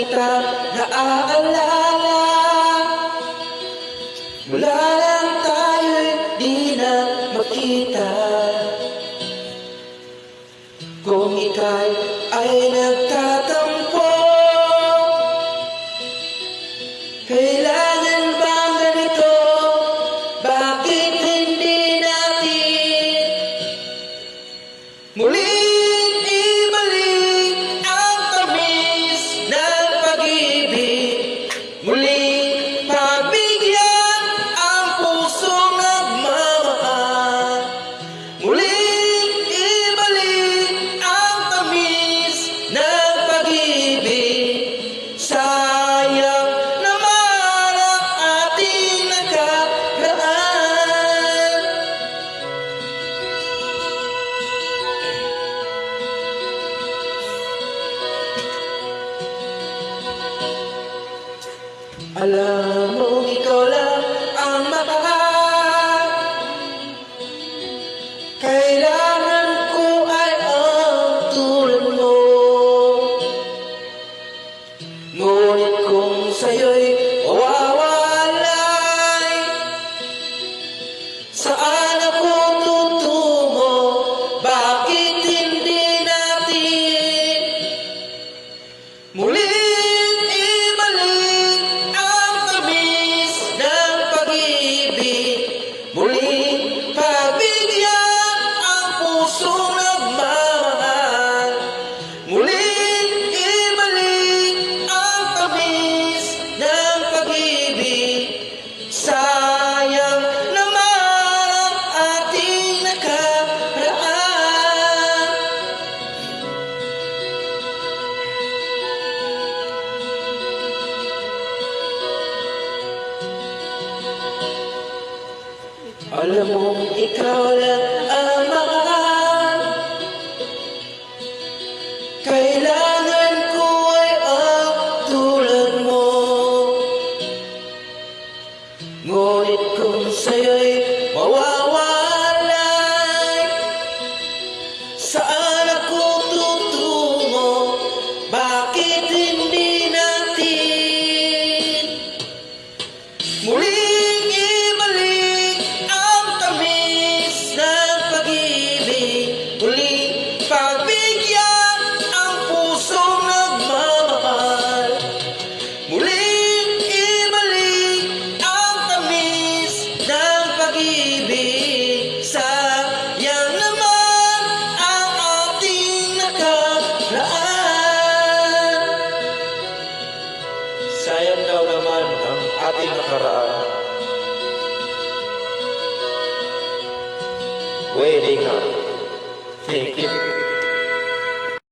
kita naaalala. Mula lang tayo'y di na makita. Kung ika'y ay nagtatampo, kailangan bang ganito? Bakit hindi natin muling ibalik ang tamis ng pag-ibig? Muling pagbigyan ang pusong nagmamahal. Muling ibalik ang tamis ng pag-ibig. Sayang naman ang ating nakaraan. Alam mo, ikaw lang ang mahal. Kailangan ko ay ang tulad mo. Ngunit kung sa'yo'y mawawalay, saan ako tutungo? Bakit hindi natin muling ibalik ang tamis ng pag-ibig? Muling pagbigyan ang pusong nagmamahal. Muling ibalik ang tamis ng pag-ibig. Sayang naman ang ating nakaraan. Alam mo, ikaw lang ang mahal. Kailangan ko ay ang tulad mo. Ngunit kung sa'yo'y mawawalay, saan ako tutungo? Bakit hindi natin muling ibalik ang tamis ng pag-ibig? Muling pagbigyan ang pusong nagmamahal. Muling ibalik ang tamis ng pag-ibig. Sayang naman ang ating nakaraan. Sayang daw naman ang ating nakaraan. Waiting. Thank you.